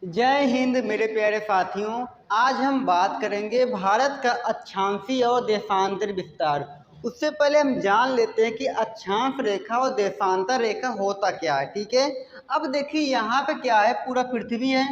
जय हिंद मेरे प्यारे साथियों। आज हम बात करेंगे भारत का अक्षांशीय और देशांतर विस्तार। उससे पहले हम जान लेते हैं कि अक्षांश रेखा और देशांतर रेखा होता क्या है। ठीक है, अब देखिए यहाँ पे क्या है, पूरा पृथ्वी है।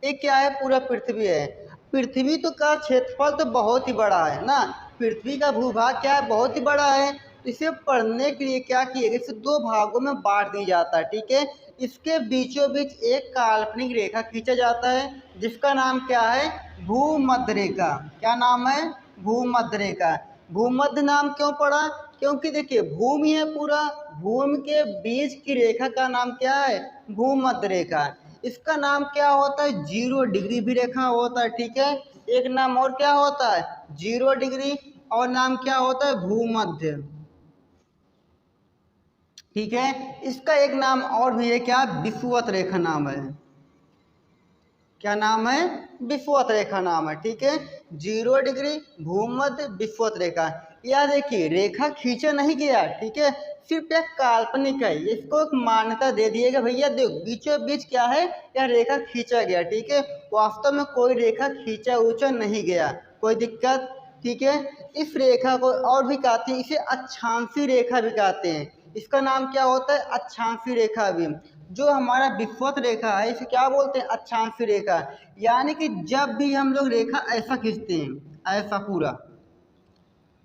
ये क्या है, पूरा पृथ्वी है। पृथ्वी तो का क्षेत्रफल तो बहुत ही बड़ा है ना। पृथ्वी का भूभाग क्या है, बहुत ही बड़ा है। तो इसे पढ़ने के लिए क्या किया गया, इसे दो भागों में बांट दिया जाता है। ठीक है, इसके बीचों बीच एक काल्पनिक रेखा खींचा जाता है जिसका नाम क्या है, भूमध्य रेखा। क्या नाम है, भूमध्य रेखा। भूमध्य नाम क्यों पड़ा, क्योंकि देखिए भूमि है पूरा, भूमि के बीच की रेखा का नाम क्या है, भूमध्य रेखा। इसका नाम क्या होता है, 0 डिग्री भी रेखा होता है। ठीक है, एक नाम और क्या होता है, 0 डिग्री, और नाम क्या होता है, भूमध्य। ठीक है, इसका एक नाम और भी है, क्या, विषुवत रेखा नाम है। क्या नाम है, विषुवत रेखा नाम है। ठीक है, 0 डिग्री, भूमध्य, विषुवत रेखा। यह देखिए रेखा खींचा नहीं गया, ठीक है, सिर्फ एक काल्पनिक है। इसको एक मान्यता दे दिएगा, भैया देखो बीचों बीच क्या है, यह रेखा खींचा गया। ठीक है, वास्तव में कोई रेखा खींचा ऊंचा नहीं गया, कोई दिक्कत। ठीक है, इस रेखा को और भी कहते हैं, इसे अक्षांशी रेखा भी कहते हैं। इसका नाम क्या होता है, अक्षांशी रेखा भी। जो हमारा विषुवत रेखा है इसे क्या बोलते हैं, अक्षांशी रेखा। यानी कि जब भी हम लोग रेखा ऐसा खींचते हैं, ऐसा पूरा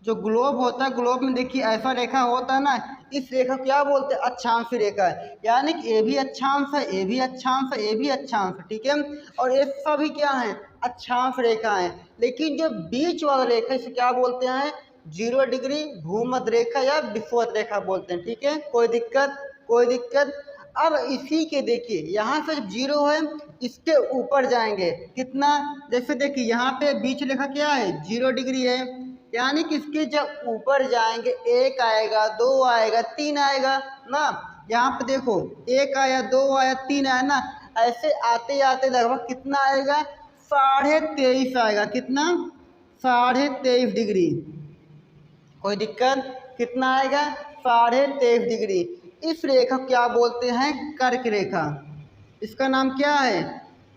जो ग्लोब होता है, ग्लोब में देखिए ऐसा रेखा होता है ना, इस रेखा को क्या बोलते हैं, अक्षांश रेखा है। यानी कि ये भी अक्षांश है, ये भी अक्षांश है, ये भी अक्षांश है। ठीक है, और ये सभी क्या है, अक्षांश रेखा है। लेकिन जो बीच वाला रेखा इसे क्या बोलते हैं, 0 डिग्री, भूमध्य रेखा या विषुवत रेखा बोलते हैं। ठीक है, कोई दिक्कत, कोई दिक्कत। अब इसी के देखिए यहाँ से जब 0 है, इसके ऊपर जाएंगे कितना, जैसे देखिए यहाँ पे बीच रेखा क्या है, 0 डिग्री है। यानी कि इसके जब ऊपर जाएंगे, 1 आएगा, 2 आएगा, 3 आएगा ना। यहाँ पे देखो 1 आया, 2 आया, 3 आया ना। ऐसे आते आते लगभग कितना आएगा, 23.5 आएगा। कितना, 23.5 डिग्री। कोई दिक्कत, कितना आएगा, 23.5 डिग्री। इस रेखा को क्या बोलते हैं, कर्क रेखा। इसका नाम क्या है,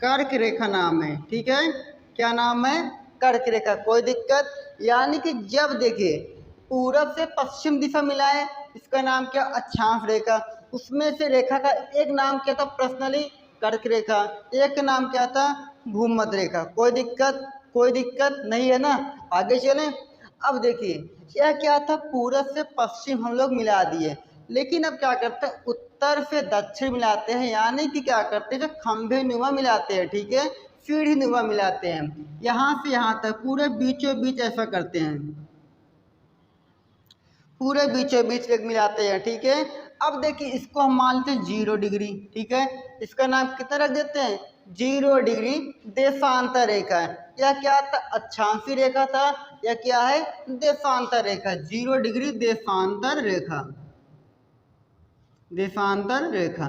कर्क रेखा नाम है। ठीक है, क्या नाम है, कर्क रेखा। कोई दिक्कत। यानी कि जब देखिए पूरब से पश्चिम दिशा मिला है, इसका नाम क्या, अक्षांश रेखा। उसमें से रेखा का एक नाम क्या था, पर्सनली कर्क रेखा, एक नाम क्या था, भूमध्य रेखा। कोई दिक्कत, कोई दिक्कत नहीं है ना। आगे चलें। अब देखिए यह क्या था, पूरब से पश्चिम हम लोग मिला दिए, लेकिन अब क्या करते हैं, उत्तर से दक्षिण मिलाते हैं। यानी कि क्या करते हैं, जो खंभे नुमा मिलाते हैं। ठीक है, सीढ़ी नुमा मिलाते हैं, यहाँ से यहाँ तक पूरे बीचों बीच ऐसा करते हैं, पूरे बीचों बीच एक मिलाते हैं। ठीक है, अब देखिए इसको हम मानते हैं 0 डिग्री। ठीक है, इसका नाम कितना रख देते हैं, 0 डिग्री, देशांतर रेखा है। यह क्या था, अक्षांशी रेखा था, यह क्या है, देशांतर रेखा। 0 डिग्री देशांतर रेखा, देशांतर रेखा।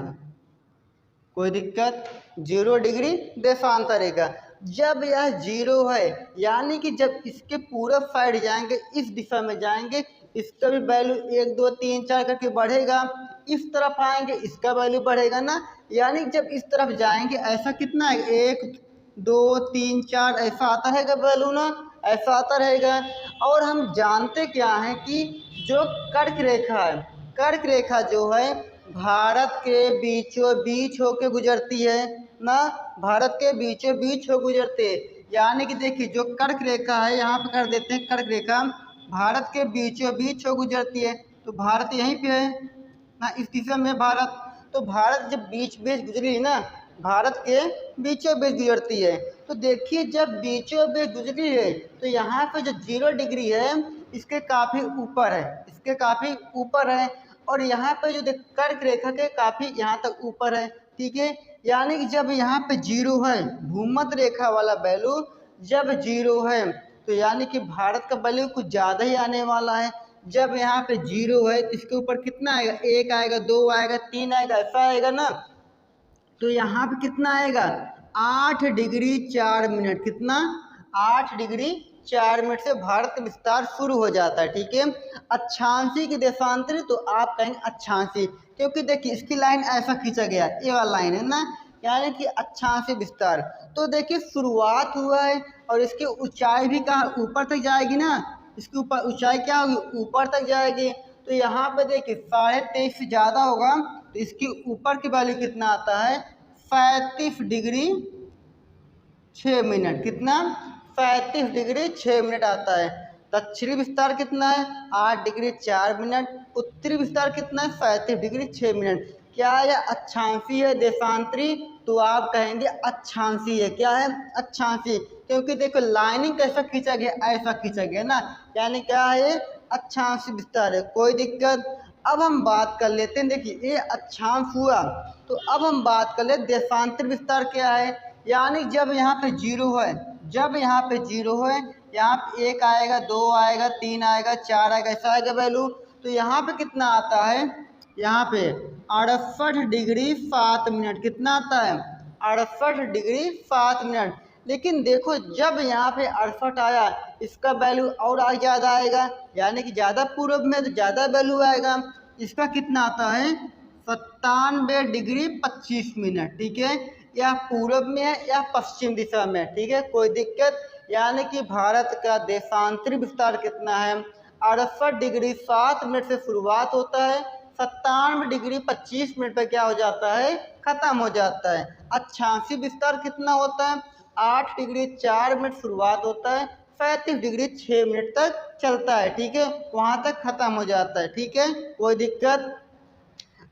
कोई दिक्कत, 0 डिग्री देशांतर रेखा। जब यह 0 है, यानी कि जब इसके पूरब साइड जाएंगे, इस दिशा में जाएंगे, इसका भी वैल्यू 1 2 3 4 करके बढ़ेगा। इस तरफ आएंगे, इसका वैल्यू बढ़ेगा ना। यानी जब इस तरफ जाएंगे ऐसा कितना है, 1 2 3 4 ऐसा आता रहेगा वैल्यू ना, ऐसा आता रहेगा। और हम जानते क्या हैं कि जो कर्क रेखा है, कर्क रेखा जो है भारत के बीचों बीच होके गुजरती है ना, भारत के बीचों बीच हो गुजरते। यानी कि देखिए जो कर्क रेखा है, यहाँ पे कर देते हैं, कर्क रेखा भारत के बीचों बीच हो गुजरती है, तो भारत यहीं पे है ना, इस दिशा में भारत। तो भारत जब बीच बीच गुजरी ना, भारत के बीचों बीच गुजरती है। तो देखिए जब बीचों बीच गुजरी है, तो यहाँ पे जो 0 डिग्री है इसके काफ़ी ऊपर है, इसके काफ़ी ऊपर है। और यहाँ पे जो कर्क रेखा के काफ़ी यहाँ तक ऊपर है। ठीक है, यानी कि जब यहाँ पे 0 है, भूमध्य रेखा वाला वैल्यू जब 0 है, तो यानी कि भारत का वैल्यू कुछ ज़्यादा ही आने वाला है। जब यहाँ पे 0 है तो इसके ऊपर कितना आएगा, 1 आएगा, 2 आएगा, 3 आएगा, ऐसा आएगा ना। तो यहाँ पे कितना आएगा, 8 डिग्री 4 मिनट। कितना, 8 डिग्री 4 मिनट से भारत का विस्तार शुरू हो जाता है। ठीक है, अक्षांशी की देशांतरी, तो आप कहेंगे अक्षांशी, क्योंकि देखिए इसकी लाइन ऐसा खींचा गया, ये वाला लाइन है ना, यानी कि अक्षांशीय विस्तार। तो देखिए शुरुआत हुआ है और इसकी ऊंचाई भी कहाँ ऊपर तक जाएगी ना, इसकी ऊपर ऊंचाई क्या होगी, ऊपर तक जाएगी। तो यहाँ पे देखिए 23.5 से ज़्यादा होगा तो इसकी ऊपर की वैल्यू कितना आता है, 35 डिग्री 6 मिनट। कितना, 35 डिग्री 6 मिनट आता है। दक्षिणी विस्तार कितना है, 8 डिग्री 4 मिनट। उत्तरी विस्तार कितना है, 35 डिग्री 6 मिनट। क्या यह अक्षांशीय है देशांतरी, तो आप कहेंगे अक्षांशीय है। क्या है, अक्षांशीय, क्योंकि देखो लाइनिंग कैसा खींचा गया, ऐसा खींचा गया ना, यानी क्या है, अक्षांशीय विस्तार है। कोई दिक्कत। अब हम बात कर लेते हैं, देखिए ये अक्षांश हुआ, तो अब हम बात कर ले देशांतर विस्तार क्या है। यानी जब यहाँ पे जीरो है, जब यहाँ पे जीरो है, यहाँ पे 1 आएगा, 2 आएगा, 3 आएगा, 4 आएगा, ऐसा आएगा वैल्यू। तो यहाँ पे कितना आता है, यहाँ पे 68 डिग्री 7 मिनट। कितना आता है, 68 डिग्री 7 मिनट। लेकिन देखो जब यहाँ पे 68 आया, इसका वैल्यू और आज ज़्यादा आएगा, यानी कि ज़्यादा पूर्व में तो ज़्यादा वैल्यू आएगा। इसका कितना आता है, 97 डिग्री 25 मिनट। ठीक है, या पूर्व में है या पश्चिम दिशा में, ठीक है, कोई दिक्कत। यानी कि भारत का देशांतरी विस्तार कितना है, 68 डिग्री 7 मिनट से शुरुआत होता है, 97 डिग्री 25 मिनट पर क्या हो जाता है, खत्म हो जाता है। अक्षांशीय विस्तार कितना होता है, 8 डिग्री 4 मिनट शुरुआत होता है, 35 डिग्री 6 मिनट तक चलता है। ठीक है, वहाँ तक खत्म हो जाता है। ठीक है, कोई दिक्कत।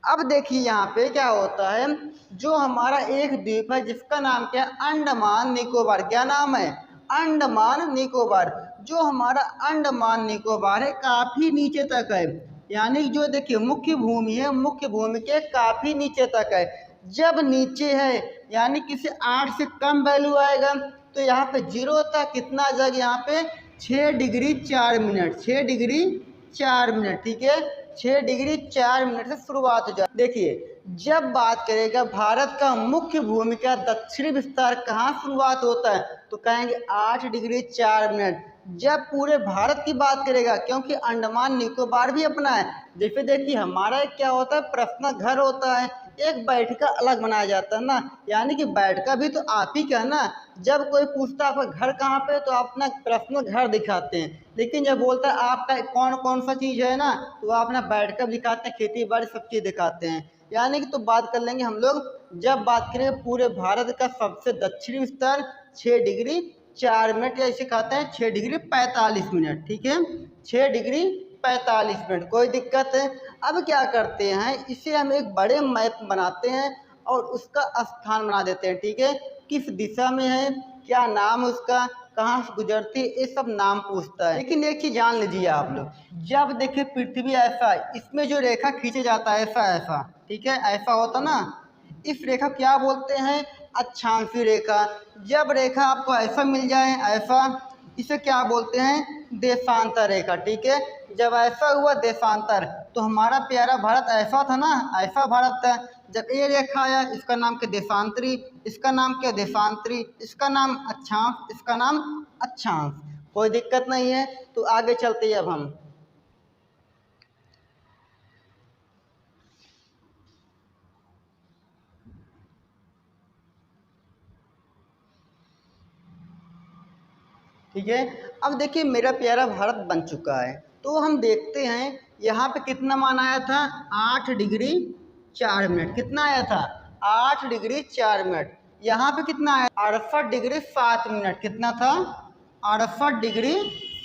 अब देखिए यहाँ पे क्या होता है, जो हमारा एक द्वीप है जिसका नाम क्या है, अंडमान निकोबार। क्या नाम है, अंडमान निकोबार। जो हमारा अंडमान निकोबार है काफी नीचे तक है, यानी जो देखिए मुख्य भूमि है, मुख्य भूमि के काफी नीचे तक है। जब नीचे है यानी किसी 8 से कम वैल्यू आएगा तो यहाँ पे जीरो होता है, कितना आ जाएगा यहाँ पे, 6 डिग्री 4 मिनट, 6 डिग्री 4 मिनट। ठीक है, 6 डिग्री 4 मिनट से शुरुआत हो जाए। देखिए जब बात करेगा भारत का मुख्य भूमि का दक्षिणी विस्तार कहाँ शुरुआत होता है, तो कहेंगे 8 डिग्री 4 मिनट। जब पूरे भारत की बात करेगा, क्योंकि अंडमान निकोबार भी अपना है, जैसे देखिए हमारा एक क्या होता है, पर्सनल घर होता है, एक बैठका अलग बनाया जाता है ना, यानी कि बैठका भी तो आप ही का ना। जब कोई पूछता है आपका घर कहाँ पे, तो आप अपना पर्सनल घर दिखाते हैं, लेकिन जब बोलता है आपका कौन कौन सा चीज़ है ना, तो आप अपना बैठका दिखाते हैं, खेती बाड़ी सब चीज़ दिखाते हैं। यानी कि तो बात कर लेंगे हम लोग, जब बात करें पूरे भारत का सबसे दक्षिणी विस्तार 6 डिग्री 4 मिनट, या इसे कहते हैं 6 डिग्री 45 मिनट। ठीक है, 6 डिग्री 45 मिनट, कोई दिक्कत है। अब क्या करते हैं, इसे हम एक बड़े मैप बनाते हैं और उसका स्थान बना देते हैं। ठीक है, किस दिशा में है, क्या नाम उसका, कहाँ से गुजरती है, ये सब नाम पूछता है। लेकिन एक चीज जान लीजिए आप लोग, जब देखिए पृथ्वी ऐसा है, इसमें जो रेखा खींचे जाता है ऐसा ऐसा, ठीक है, ऐसा होता ना, इस रेखा क्या बोलते हैं, अक्षांशीय रेखा। जब रेखा आपको ऐसा मिल जाए, ऐसा, इसे क्या बोलते हैं, देशांतर रेखा। ठीक है, जब ऐसा हुआ देशांतर, तो हमारा प्यारा भारत ऐसा था ना, ऐसा भारत था। जब ये रेखा आया, इसका नाम क्या, देशांतरी, इसका नाम क्या, देशांतरी, इसका नाम अक्षांश, इसका नाम अक्षांश। कोई दिक्कत नहीं है, तो आगे चलते हैं अब हम। ठीक है, अब देखिए मेरा प्यारा भारत बन चुका है, तो हम देखते हैं यहाँ पे कितना मान आया था, 8 डिग्री 4 मिनट। कितना आया था, 8 डिग्री 4 मिनट। यहाँ पे कितना आया, 68 डिग्री 7 मिनट। कितना था, 68 डिग्री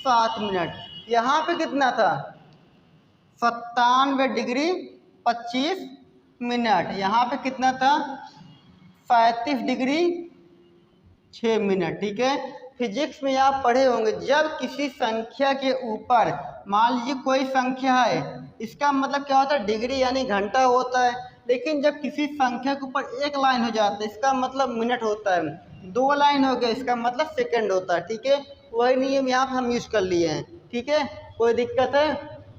7 मिनट। यहाँ पे कितना था, 97 डिग्री 25 मिनट। यहाँ पे कितना था, 35 डिग्री 6 मिनट। ठीक है, फिजिक्स में आप पढ़े होंगे, जब किसी संख्या के ऊपर मान लीजिए कोई संख्या है, इसका मतलब क्या होता है, डिग्री यानी घंटा होता है। लेकिन जब किसी संख्या के ऊपर एक लाइन हो जाता है, इसका मतलब मिनट होता है। 2 लाइन हो गया, इसका मतलब सेकंड होता है। ठीक है, वही नियम यहाँ पर हम यूज कर लिए हैं। ठीक है, कोई दिक्कत है,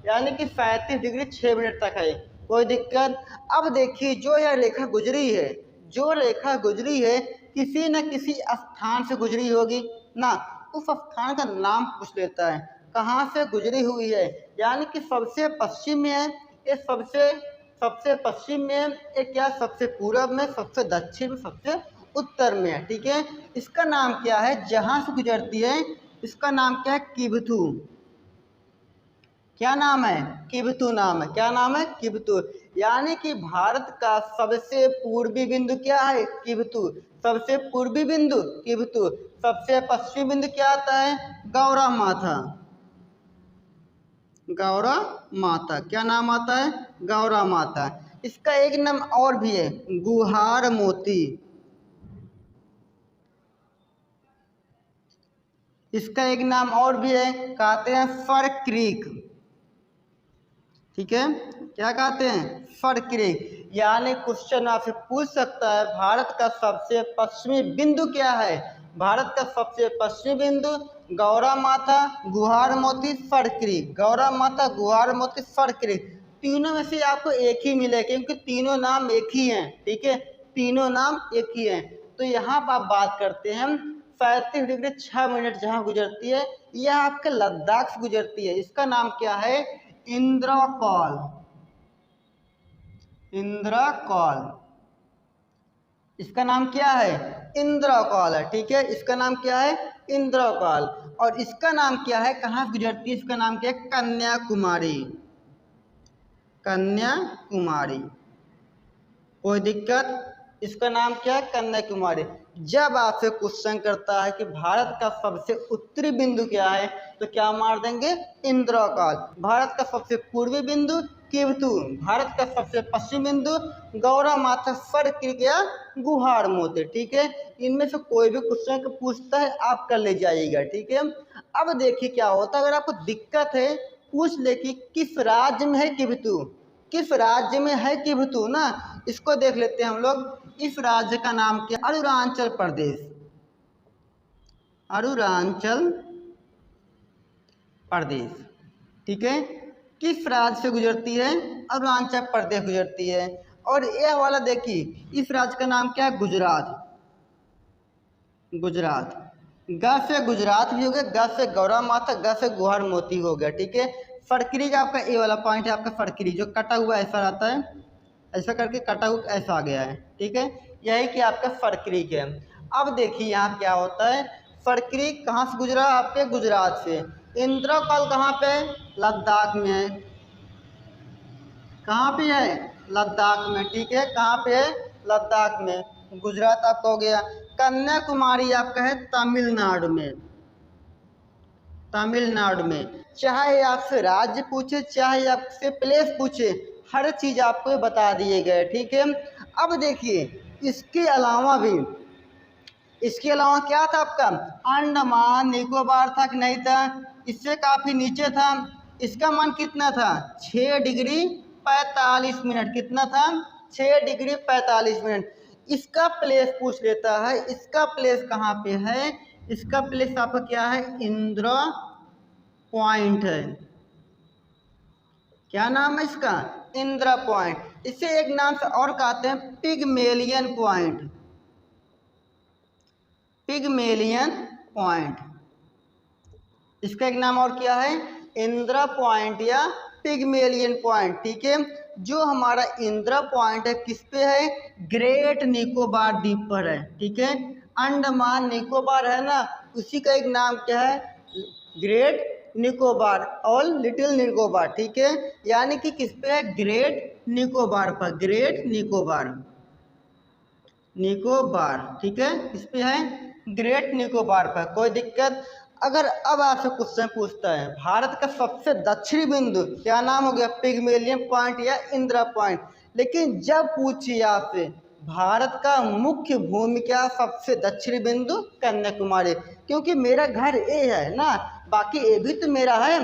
यानी कि 35 डिग्री 6 मिनट तक है, कोई दिक्कत। अब देखिए जो यह रेखा गुजरी है, जो रेखा गुजरी है किसी न किसी स्थान से गुजरी होगी ना, उस स्थान का नाम पूछ लेता है, कहाँ से गुजरी हुई है। यानी कि सबसे पश्चिम में है, ये सबसे सबसे पश्चिम में, एक क्या सबसे पूरब में, सबसे दक्षिण में, सबसे उत्तर में है। ठीक है, इसका नाम क्या है जहाँ से गुजरती है, इसका नाम क्या है किबथू। क्या नाम है? किबथू नाम है। क्या नाम है? किबथू। यानी कि भारत का सबसे पूर्वी बिंदु क्या है? किबथू। सबसे पूर्वी बिंदु किबथू। सबसे पश्चिमी बिंदु क्या आता है? गौरा माथा। गौरा माता। क्या नाम आता है? गौरा माता। इसका एक नाम और भी है, गुहार मोती। इसका एक नाम और भी है, कहते हैं फर क्रीक। ठीक है, क्या कहते हैं? फर क्रीक। यानी क्वेश्चन आपसे पूछ सकता है भारत का सबसे पश्चिमी बिंदु क्या है? भारत का सबसे पश्चिमी बिंदु गौरा माता, गुहार मोती, फर क्रीक। गौरा माता, गुहार मोती, फर क्रीक। तीनों में से आपको एक ही मिले क्योंकि तीनों नाम एक ही हैं। ठीक है, तीनों नाम एक ही हैं। तो यहाँ पर आप बात करते हैं 35 डिग्री 6 मिनट जहाँ गुजरती है, यह आपके लद्दाख से गुजरती है। इसका नाम क्या है? इंद्रकौल। इंद्रकौल, इसका नाम क्या है? इंद्रकौल है। ठीक है, इसका नाम क्या है? इंद्रकौल। और इसका नाम क्या है, कहाँ से गुजरती है? इसका नाम क्या है? कन्याकुमारी। कन्याकुमारी। कोई दिक्कत? इसका नाम क्या है? कन्याकुमारी। जब आपसे क्वेश्चन करता है कि भारत का सबसे उत्तरी बिंदु क्या है, तो क्या मार देंगे? इंद्रकौल। भारत का सबसे पूर्वी बिंदु किबथू। भारत का सबसे पश्चिमी बिंदु गौरा माता, फर क्रीक या गुहार मोती। ठीक है, इनमें से कोई भी क्वेश्चन पूछता है आप कर ले जाइएगा। ठीक है, अब देखिए क्या होता है, अगर आपको दिक्कत है पूछ ले कि किस राज्य में है किबथू, किस राज्य में है किबथू ना, इसको देख लेते हैं हम लोग। इस राज्य का नाम क्या? अरुणाचल प्रदेश। अरुणाचल प्रदेश। ठीक है, किस राज्य से गुजरती है? अरुणाचल प्रदेश गुजरती है। और यह वाला देखिए, इस राज्य का नाम क्या है? गुजरात। गुजरात। ग से गुजरात भी हो गया, ग से गौरा माता, ग से गुहार मोती हो गया। ठीक है, फरकरी का आपका ए वाला पॉइंट है, आपका फरकरी जो कटा हुआ ऐसा रहता है, ऐसा करके कटा हुआ ऐसा आ गया है। ठीक है, यही कि आपका फरकरी है। अब देखिए यहाँ क्या होता है, फरकरी कहाँ से गुजरा? आपके गुजरात से। इंद्रकौल कहाँ पे? लद्दाख में है। कहाँ पे है? लद्दाख में। ठीक है, कहाँ पे है? लद्दाख में। गुजरात आपका हो गया। कन्याकुमारी आपका है तमिलनाडु में। तमिलनाडु में। चाहे आपसे राज्य पूछे, चाहे आपसे प्लेस पूछे, हर चीज़ आपको बता दिए गए। ठीक है, अब देखिए इसके अलावा भी, इसके अलावा क्या था आपका? अंडमान निकोबार था कि नहीं था? इससे काफ़ी नीचे था। इसका मान कितना था? 6 डिग्री 45 मिनट। कितना था? 6 डिग्री 45 मिनट। इसका प्लेस पूछ लेता है, इसका प्लेस कहाँ पे है? इसका प्लेस आपका क्या है? इंद्र पॉइंट है। क्या नाम है इसका? इंद्र पॉइंट। इसे एक नाम से और कहते हैं पिगमेलियन पॉइंट। पिगमेलियन पॉइंट, इसका एक नाम और क्या है? इंद्रा पॉइंट या पिगमेलियन पॉइंट। ठीक है, जो हमारा इंद्रा पॉइंट है किस पे है? ग्रेट निकोबार द्वीप पर है। ठीक है, अंडमान निकोबार है ना, उसी का एक नाम क्या है? ग्रेट निकोबार और लिटिल निकोबार। ठीक है, यानी कि किस पे है? ग्रेट निकोबार पर। ग्रेट निकोबार, निकोबार। ठीक है, इस पे है ग्रेट निकोबार पर। कोई दिक्कत? अगर अब आपसे क्वेश्चन पूछता है भारत का सबसे दक्षिणी बिंदु, क्या नाम हो गया? पिगमेलियन पॉइंट या इंदिरा पॉइंट। लेकिन जब पूछिए आपसे भारत का मुख्य भूमि क्या सबसे दक्षिणी बिंदु? कन्याकुमारी। क्योंकि मेरा घर ए है ना, बाकी ए भी तो मेरा है।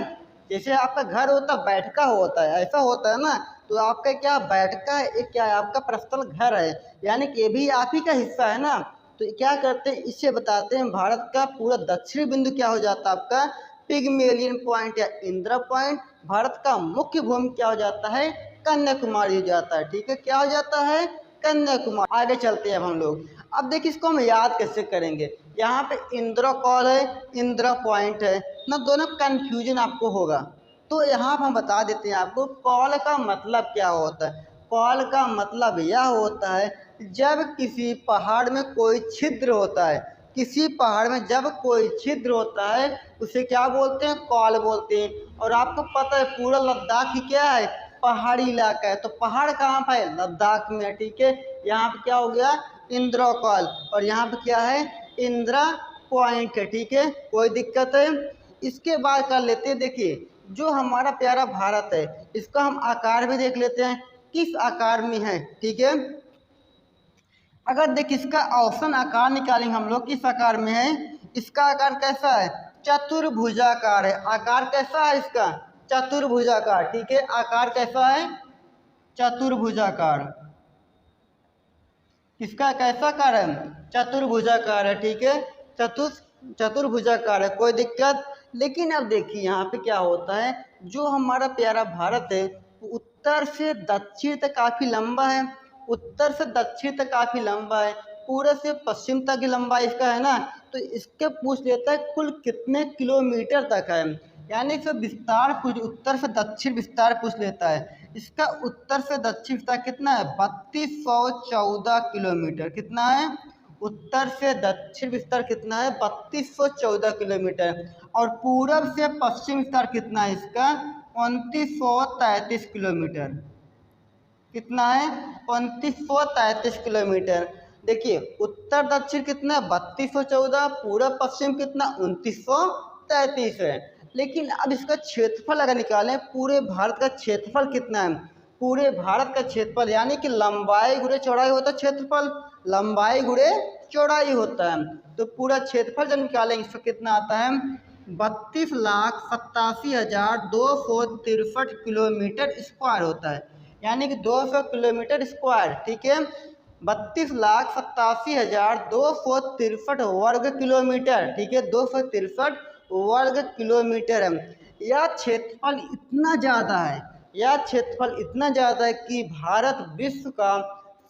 जैसे आपका घर होता बैठका होता है, ऐसा होता है ना, तो आपका क्या बैठका है, एक क्या है? आपका पर्सनल घर है, यानी कि ये भी आप ही का हिस्सा है ना। तो क्या करते हैं, इससे बताते हैं भारत का पूरा दक्षिणी बिंदु क्या हो जाता है? आपका पिगमेलियन पॉइंट या इंदिरा पॉइंट। भारत का मुख्य भूमि क्या हो जाता है? कन्याकुमारी हो जाता है। ठीक है, क्या हो जाता है? कन्याकुमारी। आगे चलते हैं अब हम लोग। अब देखिए इसको हम याद कैसे करेंगे। यहाँ पे इंदिरा कॉल है, इंदिरा पॉइंट है ना, दोनों कन्फ्यूजन आपको होगा। तो यहाँ पर हम बता देते हैं आपको कॉल का मतलब क्या होता है। कॉल का मतलब यह होता है जब किसी पहाड़ में कोई छिद्र होता है, किसी पहाड़ में जब कोई छिद्र होता है उसे क्या बोलते हैं, कॉल बोलते हैं। और आपको पता है पूरा लद्दाख ही क्या है, पहाड़ी इलाका है। तो पहाड़ कहाँ पर है, लद्दाख में है, ठीक है। यहाँ पे क्या हो गया, इंद्रा कॉल, और यहाँ पे क्या है, इंदिरा पॉइंट है, ठीक है, कोई दिक्कत है। इसके बाद कर लेते हैं, देखिए जो हमारा प्यारा भारत है इसका हम आकार भी देख लेते हैं किस आकार में है, ठीक है। अगर देख इसका औसत आकार निकालेंगे हम लोग किस आकार में है, इसका आकार कैसा है, चतुर्भुजाकार है। आकार कैसा है इसका, चतुर्भुजाकार, ठीक है। आकार कैसा है, चतुर्भुजाकार। इसका कैसा आकार है, चतुर्भुजाकार है, ठीक है। चतुर्भुजाकार है, कोई दिक्कत। लेकिन अब देखिए यहाँ पे क्या होता है, जो हमारा प्यारा भारत है उत्तर से दक्षिण तक काफ़ी लंबा है, उत्तर से दक्षिण तक काफ़ी लंबा है, पूरे से पश्चिम तक की लंबाई इसका है ना। तो इसके पूछ लेता है कुल कितने किलोमीटर तक है, यानी इसका विस्तार पूछ, उत्तर से दक्षिण विस्तार पूछ लेता है। इसका उत्तर से दक्षिण विस्तार कितना है, 3214 किलोमीटर। कितना है, उत्तर से दक्षिण विस्तार कितना है, 3214 किलोमीटर। और पूरब से पश्चिम विस्तार कितना है इसका, 2933 किलोमीटर। कितना है, 2933 किलोमीटर। देखिए उत्तर दक्षिण कितना है, 3214, पूरब पश्चिम कितना, 2933 है। लेकिन अब इसका क्षेत्रफल अगर निकालें, पूरे भारत का क्षेत्रफल कितना है, पूरे भारत का क्षेत्रफल यानी कि लंबाई गुणे चौड़ाई होता है क्षेत्रफल, लंबाई गुणे चौड़ाई होता है। तो पूरा क्षेत्रफल जब निकालेंगे इसका कितना आता है, 32,87,263 किलोमीटर स्क्वायर होता है, यानी कि 200 किलोमीटर स्क्वायर, ठीक है। 32,87,263 वर्ग किलोमीटर, ठीक है, 263 वर्ग किलोमीटर है। यह क्षेत्रफल इतना ज़्यादा है, यह क्षेत्रफल इतना ज़्यादा है कि भारत विश्व का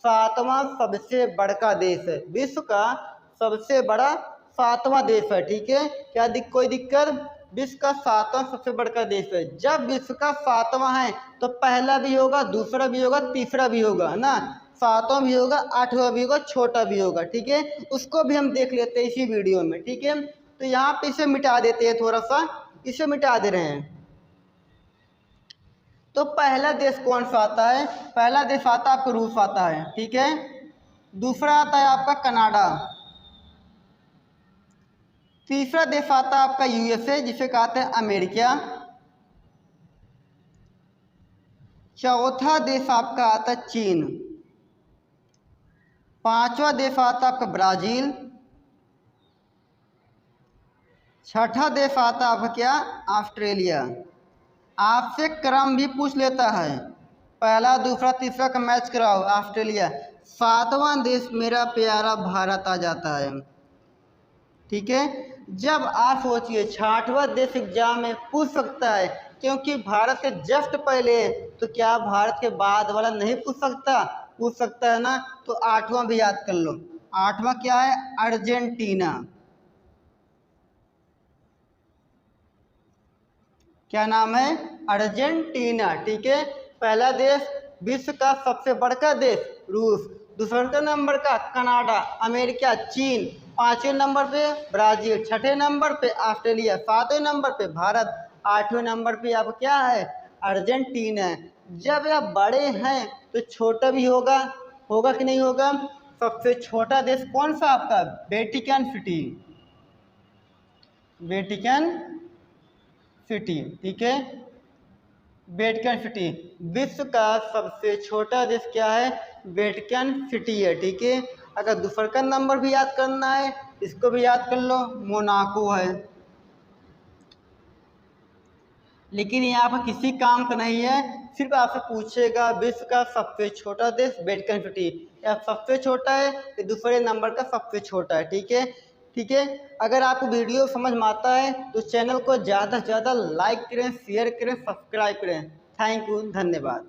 7वां सबसे बड़ा देश है, विश्व का सबसे बड़ा 7वां देश है, ठीक है। क्या कोई दिक्कत, विश्व का 7वां सबसे बड़ा देश है। जब विश्व का 7वां है तो पहला भी होगा, दूसरा भी होगा, तीसरा भी होगा ना, 7वां भी होगा, 8वां भी होगा, छोटा भी होगा, ठीक है। उसको भी हम देख लेते हैं इसी वीडियो में, ठीक है। तो यहाँ पे इसे मिटा देते हैं, थोड़ा सा इसे मिटा दे रहे हैं। तो पहला देश कौन सा आता है, पहला देश आता है आपका रूस आता है, ठीक है। दूसरा आता है आपका कनाडा, तीसरा देश आता है आपका यूएसए जिसे कहते हैं अमेरिका, चौथा देश आपका आता है चीन, पांचवा देश आता है आपका ब्राज़ील, छठा देश आता है आपका क्या, ऑस्ट्रेलिया। आपसे क्रम भी पूछ लेता है, पहला दूसरा तीसरा का मैच कराओ, ऑस्ट्रेलिया। सातवां देश मेरा प्यारा भारत आ जाता है, ठीक है। जब आप सोचिए 6वां देश एग्जाम में पूछ सकता है, क्योंकि भारत के जस्ट पहले, तो क्या भारत के बाद वाला नहीं पूछ सकता, पूछ सकता है ना। तो 8वां भी याद कर लो, 8वां क्या है, अर्जेंटीना। क्या नाम है, अर्जेंटीना, ठीक है। पहला देश विश्व का सबसे बड़ा देश रूस, दूसरे नंबर का कनाडा, अमेरिका, चीन, पाँचवें नंबर पे ब्राज़ील, छठे नंबर पे ऑस्ट्रेलिया, सातवें नंबर पे भारत, आठवें नंबर पे अब क्या है, अर्जेंटीना। जब यह बड़े हैं तो छोटा भी होगा, होगा कि नहीं होगा। सबसे छोटा देश कौन सा आपका, वेटिकन सिटी, वेटिकन सिटी, ठीक है, वेटिकन सिटी। विश्व का सबसे छोटा देश क्या है, वेटिकन सिटी है, ठीक है। अगर दूसरा का नंबर भी याद करना है इसको भी याद कर लो, मोनाको है। लेकिन यहाँ पर किसी काम का नहीं है, सिर्फ आपसे पूछेगा विश्व का सबसे छोटा देश वेटिकन सिटी, या सबसे छोटा है या दूसरे नंबर का सबसे छोटा है, ठीक है, ठीक है। अगर आपको वीडियो समझ में आता है तो चैनल को ज़्यादा से ज़्यादा लाइक करें, शेयर करें, सब्सक्राइब करें। थैंक यू, धन्यवाद।